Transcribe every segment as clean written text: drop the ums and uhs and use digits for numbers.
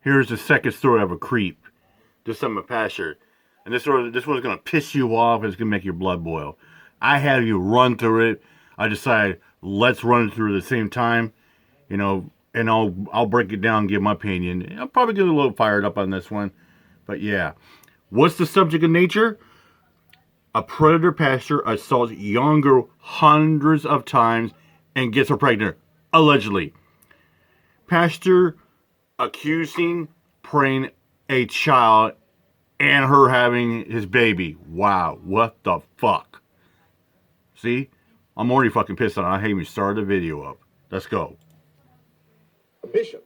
Here's the second story of a creep. This time a pastor. And this one's going to piss you off. It's going to make your blood boil. I had you run through it. I decided, let's run it through at the same time. You know, and I'll break it down and give my opinion. I'm probably getting a little fired up on this one. But yeah. What's the subject of nature? A predator pastor assaults young girl hundreds of times and gets her pregnant. Allegedly. Pastor accusing praying a child and her having his baby. Wow, what the fuck? See? I'm already fucking pissed on it. I hate me start the video up. Let's go. A bishop,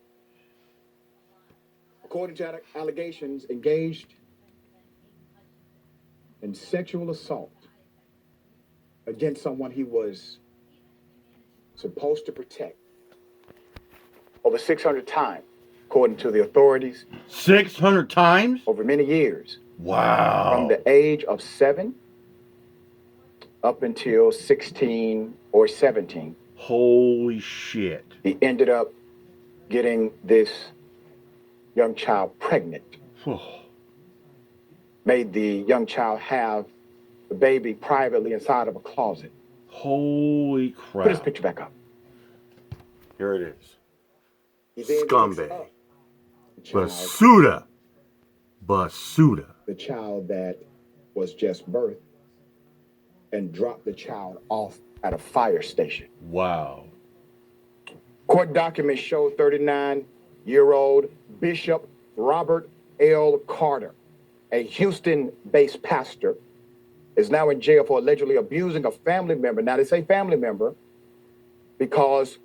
according to allegations, engaged in sexual assault against someone he was supposed to protect over 600 times, according to the authorities. 600 times? Over many years. Wow. From the age of 7 up until 16 or 17. Holy shit. He ended up getting this young child pregnant. Made the young child have the baby privately inside of a closet. Holy crap. Put his picture back up. Here it is. He then Scumbag. picks up Basuda. the child that was just birthed and dropped the child off at a fire station. Wow. Court documents show 39-year-old Bishop Robert L. Carter, a Houston-based pastor, is now in jail for allegedly abusing a family member. Now, they say family member because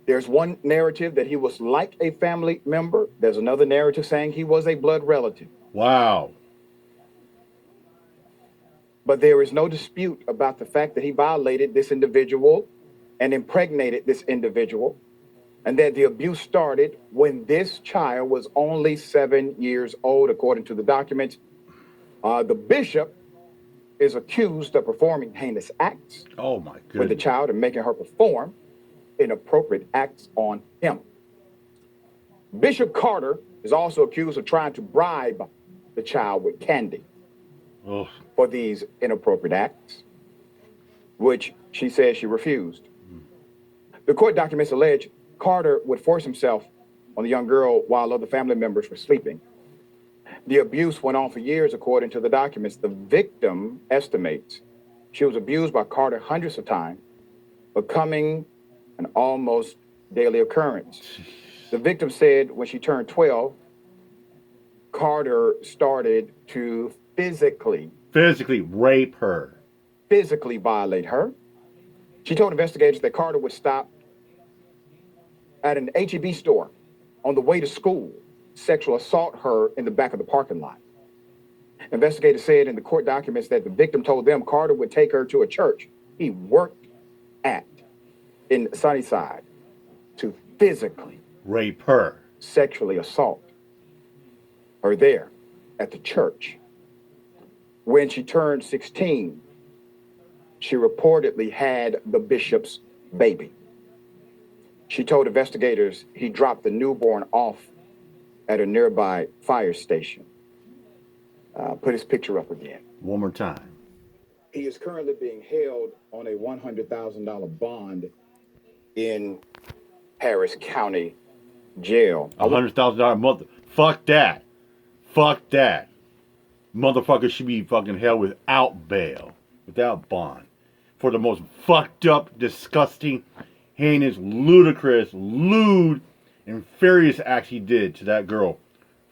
there's one narrative that he was like a family member. There's another narrative saying he was a blood relative. Wow. But there is no dispute about the fact that he violated this individual and impregnated this individual, and that the abuse started when this child was only 7 years old, according to the documents. The bishop is accused of performing heinous acts with the child and making her perform inappropriate acts on him. Bishop Carter is also accused of trying to bribe the child with candy for these inappropriate acts, which she says she refused. The court documents allege Carter would force himself on the young girl while other family members were sleeping. The abuse went on for years, according to the documents. The victim estimates she was abused by Carter hundreds of times, becoming an almost daily occurrence. The victim said when she turned 12, Carter started to physically rape her, physically violate her. She told investigators that Carter would stop at an H-E-B store on the way to school, sexual assault her in the back of the parking lot. Investigators said in the court documents that the victim told them Carter would take her to a church he worked at in Sunnyside to physically rape her, sexually assault her there at the church. When she turned 16, she reportedly had the bishop's baby. She told investigators he dropped the newborn off at a nearby fire station. Put his picture up again. One more time. He is currently being held on a $100,000 bond in Harris County Jail. $100,000 mother. Fuck that. Fuck that. Motherfucker should be fucking held without bail, without bond, for the most fucked up, disgusting, heinous, ludicrous, lewd, infurious acts he did to that girl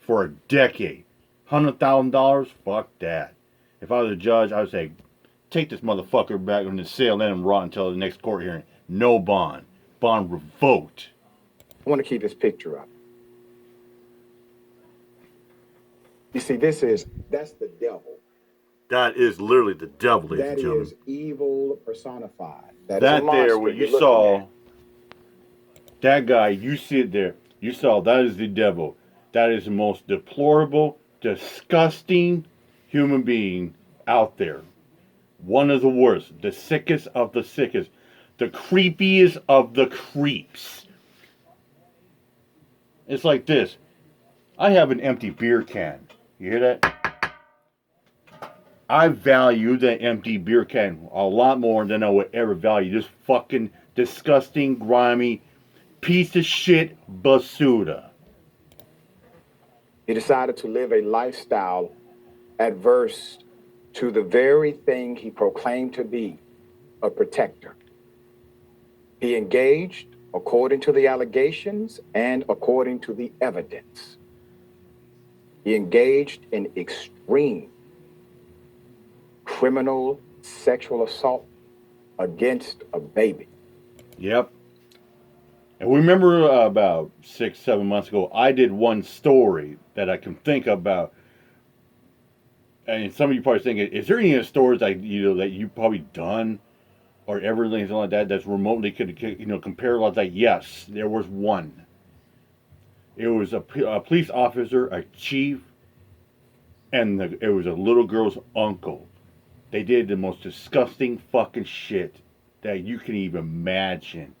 for a decade. $100,000? Fuck that. If I was a judge, I would say, take this motherfucker back on the cell, let him rot until the next court hearing. No bond. Bond revoked. I want to keep this picture up. You see, that's the devil. That is literally the devil, ladies and gentlemen. That is evil personified. That there, where you saw that guy, you see it there. You saw that is the devil. That is the most deplorable, disgusting human being out there. One of the worst, the sickest of the sickest, the creepiest of the creeps. It's like this. I have an empty beer can. You hear that? I value that empty beer can a lot more than I would ever value this fucking disgusting, grimy piece of shit basura. He decided to live a lifestyle adverse to the very thing he proclaimed to be a protector. He engaged according to the allegations and according to the evidence. He engaged in extreme criminal sexual assault against a baby. Yep. And we remember about 6, 7 months ago, I did one story that I can think about. And some of you probably thinking, is there any stories that you've probably done or ever anything like that that's remotely could compare like that? Yes, there was one. It was a police officer, a chief, and it was a little girl's uncle. They did the most disgusting fucking shit that you can even imagine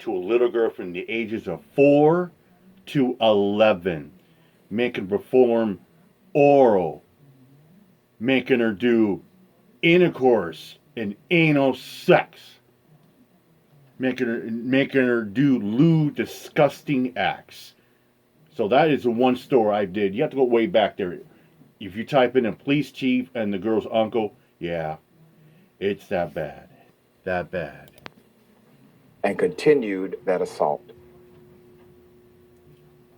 to a little girl from the ages of 4 to 11, making her perform oral, making her do intercourse and anal sex, making her do lewd, disgusting acts. So that is the one story I did. You have to go way back there. If you type in a police chief and the girl's uncle, yeah, it's that bad. That bad. And continued that assault.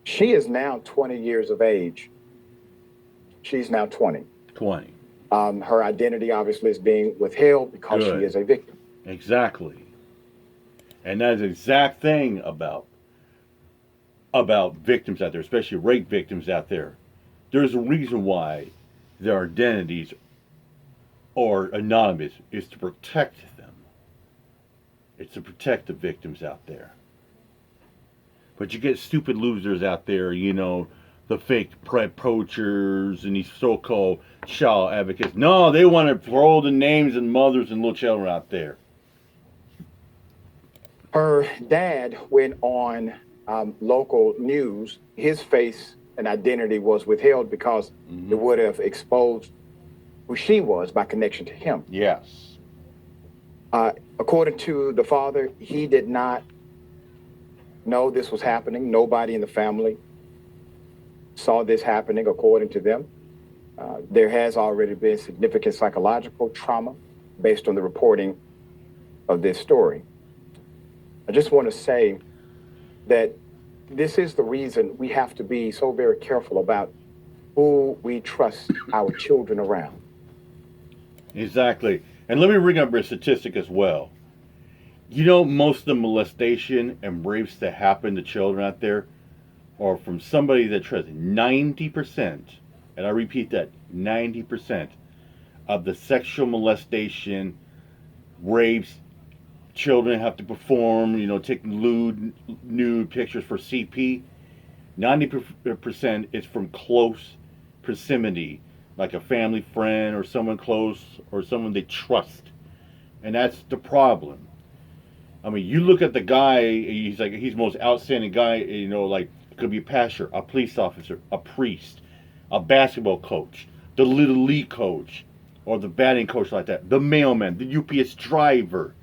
She is now 20 years of age. She's now 20. 20. Her identity obviously is being withheld because Good. she is a victim. Exactly. And that is the exact thing about victims out there, especially rape victims out there. There's a reason why their identities are anonymous, is to protect them. It's to protect the victims out there. But you get stupid losers out there, the fake poachers and these so-called child advocates. No, they want to throw the names and mothers and little children out there. Her dad went on local news. His face and identity was withheld because it would have exposed who she was by connection to him. Yes. According to the father, he did not know this was happening. Nobody in the family saw this happening, according to them. There has already been significant psychological trauma based on the reporting of this story. I just want to say that this is the reason we have to be so very careful about who we trust our children around. Exactly. And let me bring up a statistic as well. Most of the molestation and rapes that happen to children out there are from somebody that trusts 90%, and I repeat that, 90% of the sexual molestation, rapes, children have to perform, take lewd, nude pictures for CP. 90% is from close proximity, like a family friend or someone close or someone they trust. And that's the problem. I mean, you look at the guy, he's the most outstanding guy, like it could be a pastor, a police officer, a priest, a basketball coach, the little league coach, or the batting coach like that, the mailman, the UPS driver.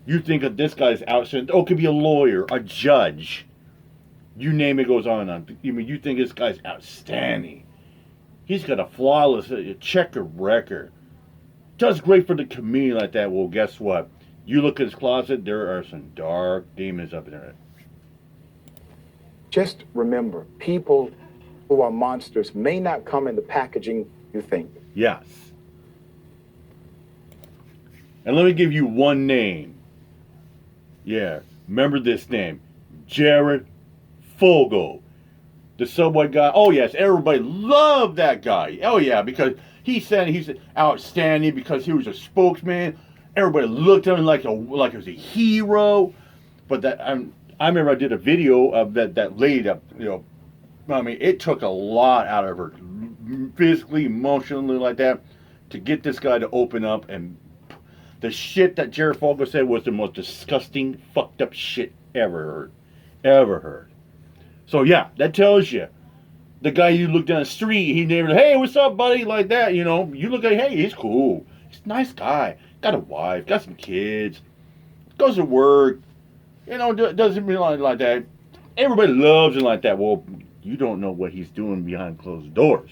You think of this guy's outstanding. Oh, it could be a lawyer, a judge. You name it, goes on and on. You think this guy's outstanding. He's got a flawless checkered record. Does great for the community like that. Well, guess what? You look at his closet, there are some dark demons up in there. Just remember, people who are monsters may not come in the packaging you think. Yes. And let me give you one name. Yeah, remember this name. Jared Fogle. The subway guy. Oh, yes, everybody loved that guy. Oh, yeah, because he said he's outstanding because he was a spokesman. Everybody looked at him like he was a hero. But I remember I did a video of that lady. It took a lot out of her, physically, emotionally, like that, to get this guy to open up. And the shit that Jared Fogle said was the most disgusting, fucked up shit ever heard. So yeah, that tells you. The guy you look down the street, he never, hey, what's up, buddy? Like that, you know. You look at, hey, he's cool. He's a nice guy. Got a wife, got some kids, goes to work, you know, doesn't realize like that. Everybody loves him like that. Well, you don't know what he's doing behind closed doors.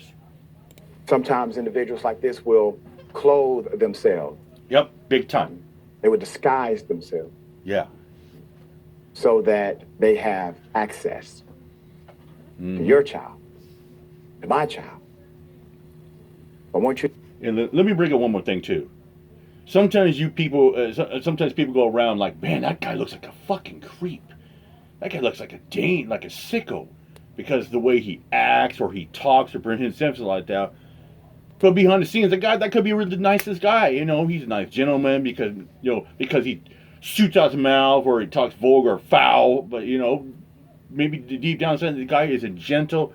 Sometimes individuals like this will clothe themselves. Yep, big time. They would disguise themselves Yeah. so that they have access to your child, to my child. I want you. And let me bring up one more thing too. Sometimes sometimes people go around like, man, that guy looks like a fucking creep. That guy looks like like a sicko, because the way he acts or he talks or presents himself like that. But behind the scenes, the guy that could be really the nicest guy. You know, he's a nice gentleman because he shoots out his mouth or he talks vulgar or foul. But you know, maybe deep down inside, the guy is a gentle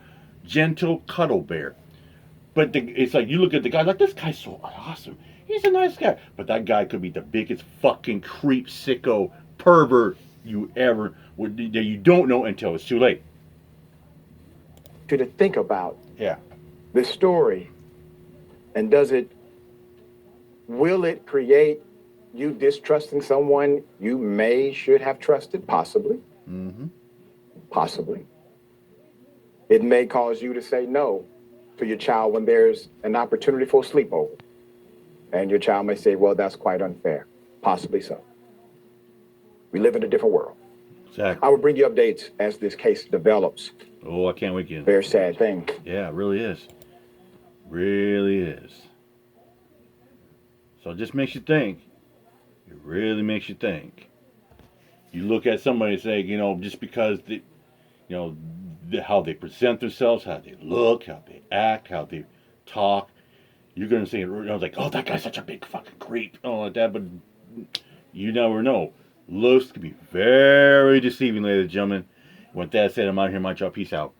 cuddle bear. But it's like you look at the guy like, this guy's so awesome. He's a nice guy. But that guy could be the biggest fucking creep, sicko, pervert that you don't know until it's too late. To think about Yeah. this story, and will it create you distrusting someone you should have trusted? Possibly. Mm-hmm. Possibly. It may cause you to say no to your child when there's an opportunity for a sleepover. And your child may say, well, that's quite unfair. Possibly so. We live in a different world. Exactly. I will bring you updates as this case develops. Oh, I can't wait to. Very sad thing. Yeah, it really is. Really is. So it just makes you think. It really makes you think. You look at somebody and say, you know, just because how they present themselves, how they look, how they act, how they talk, you're gonna say, like, oh, that guy's such a big fucking creep, like that. But you never know. Looks can be very deceiving, ladies and gentlemen. With that said, I'm out here, my job. Peace out.